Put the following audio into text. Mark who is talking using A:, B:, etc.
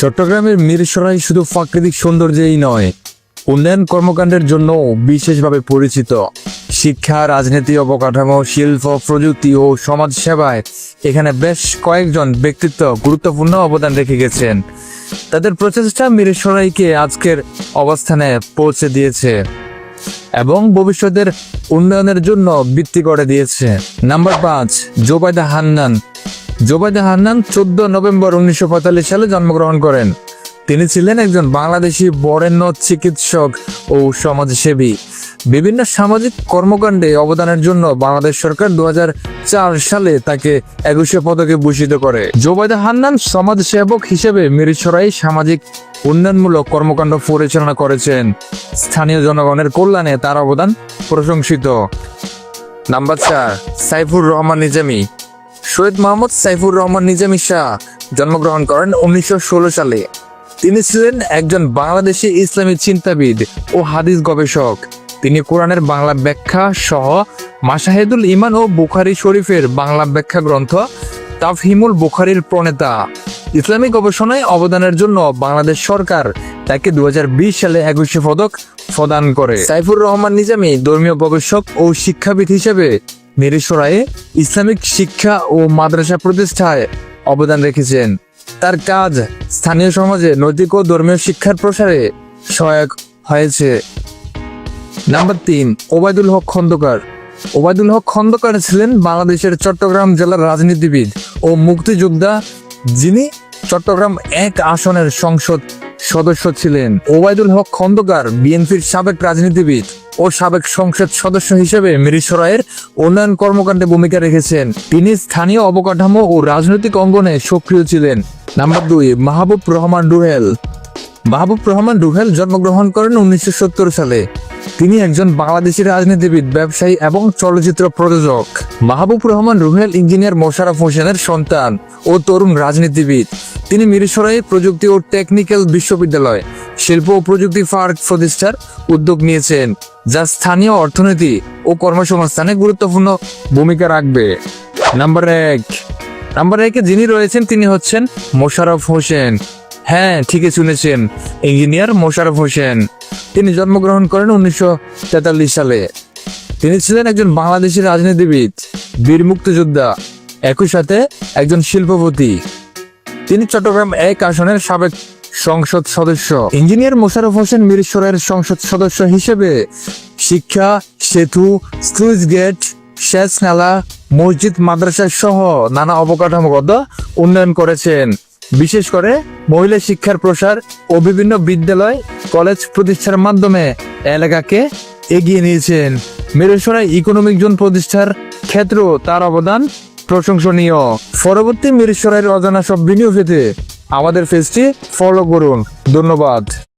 A: চট্টগ্রামের মিরসরাই শুধু প্রাকৃতিক সৌন্দর্যেই নয়, উন্নয়ন কর্মকাণ্ডের জন্য বিশেষভাবে পরিচিত। শিক্ষা, রাজনীতি, অবকাঠামো, শিল্প, প্রযুক্তি ও সমাজ সেবায় এখানে বেশ কয়েকজন ব্যক্তিত্ব গুরুত্বপূর্ণ অবদান রেখে গেছেন। তাদের প্রচেষ্টা মিরসরাইকে আজকের অবস্থানে পৌঁছে দিয়েছে এবং ভবিষ্যতের উন্নয়নের জন্য ভিত্তি করে দিয়েছে। নাম্বার 5, জোবায়দা হান্নান। জোবায়দা হান্নান 14 নভেম্বর 1945 সালে জন্মগ্রহণ করেন। তিনি ছিলেন একজন বাংলাদেশি বরেণ্য চিকিৎসক ও সমাজসেবী। বিভিন্ন সামাজিক কর্মকাণ্ডে অবদানের জন্য বাংলাদেশ সরকার 2004 সালে তাকে 21 পদকে ভূষিত করে। জোবায়দা হান্নান সমাজসেবক হিসেবে মিরসরাই সামাজিক উন্নয়নমূলক কর্মকাণ্ড পরিচালনা করেছেন। স্থানীয় জনগণের কল্যাণে তার অবদান প্রশংসিত। নাম্বার 4, সাইফুর রহমান নিজামী। সৈয়দ মোহাম্মদ সাইফুর রহমান নিজামী শাহ জন্মগ্রহণ করেন 1916 সালে। তিনি ছিলেন একজন বাংলাদেশি ইসলামী চিন্তাবিদ ও হাদিস গবেষক। তিনি কোরআনের বাংলা ব্যাখ্যা সহ মাশাহেদুল ইমান ও বুখারী শরীফের বাংলা ব্যাখ্যা গ্রন্থ তাফহিমুল বুখারীর প্রণেতা। ইসলামী গবেষণায় অবদানের জন্য বাংলাদেশ সরকার তাকে 2020 সালে 21 পদক প্রদান করে। সাইফুর রহমান নিজামী ধর্মীয় গবেষক ও শিক্ষাবিদ হিসেবে মিরসরাইয়ে ইসলামিক শিক্ষা ও মাদ্রাসা প্রতিষ্ঠায় অবদান রেখেছেন। তার কাজ স্থানীয় সমাজে নৈতিক ও ধর্মীয় শিক্ষার প্রসারে সহায়ক হয়েছে। নাম্বার 3, ওবায়দুল হক খন্দকার। ওবায়দুল হক খন্দকার ছিলেন বাংলাদেশের চট্টগ্রাম জেলার রাজনীতিবিদ ও মুক্তিযোদ্ধা, যিনি চট্টগ্রাম 1 আসনের সংসদ সদস্য ছিলেন। ওবায়দুল হক খন্দকার বিএনপির সাবেক রাজনীতিবিদ ও সাবেক সংসদ সদস্য হিসেবে মিরসরাইয়ের উন্নয়ন কর্মকাণ্ডে ভূমিকা রেখেছেন। তিনি স্থানীয় অবকাঠামো ও রাজনৈতিক অঙ্গনে সক্রিয় ছিলেন। নাম্বার 2, মাহবুব রহমান রুহেল। মাহবুব রহমান রুহেল জন্মগ্রহণ করেন 1970 সালে। তিনি একজন বাংলাদেশি রাজনীতিবিদ, ব্যবসায়ী এবং চলচ্চিত্র প্রযোজক। মাহবুব রহমান রুহেল ইঞ্জিনিয়ার মোশাররফ হোসেনের সন্তান ও তরুণ রাজনীতিবিদ। তিনি মিরসরাই প্রযুক্তি ও টেকনিক্যাল বিশ্ববিদ্যালয়, শিল্প ও প্রযুক্তি পার্ক প্রতিষ্ঠার উদ্যোগ নিয়েছেন, যা স্থানীয় অর্থনীতি ও কর্মসংস্থানে গুরুত্বপূর্ণ ভূমিকা রাখবে। নাম্বার 1 যিনি রয়েছেন তিনি হচ্ছেন মোশাররফ হোসেন। হ্যাঁ, ঠিকই শুনেছেন, ইঞ্জিনিয়ার মোশাররফ হোসেন। তিনি জন্মগ্রহণ করেন 1943 সালে। তিনি ছিলেন একজন বাংলাদেশি রাজনীতিবিদ, বীর মুক্তিযোদ্ধা, একই সাথে একজন শিল্পপতি। তিনি চট্টগ্রাম 1 আসনের সাবেক সংসদ সদস্য। ইঞ্জিনিয়ার মোশাররফ হোসেন মিরসরাইয়ের সংসদ সদস্য হিসেবে শিক্ষা, সেতু, স্লুইস গেট, সেচ নালা, মসজিদ, মাদ্রাসা সহ নানা অবকাঠামোগত উন্নয়ন করেছেন। বিশেষ করে মহিলা শিক্ষার প্রসার ও বিভিন্ন বিদ্যালয়, কলেজ প্রতিষ্ঠার মাধ্যমে এলাকাকে এগিয়ে নিয়েছেন। মিরসরাই ইকোনমিক জোন প্রতিষ্ঠার ক্ষেত্রেও তার অবদান প্রশংসনীয়। পরবর্তী মিরসরাইয়ের অজানা সব ভিডিও পেতে আমাদের পেজটি ফলো করুন। ধন্যবাদ।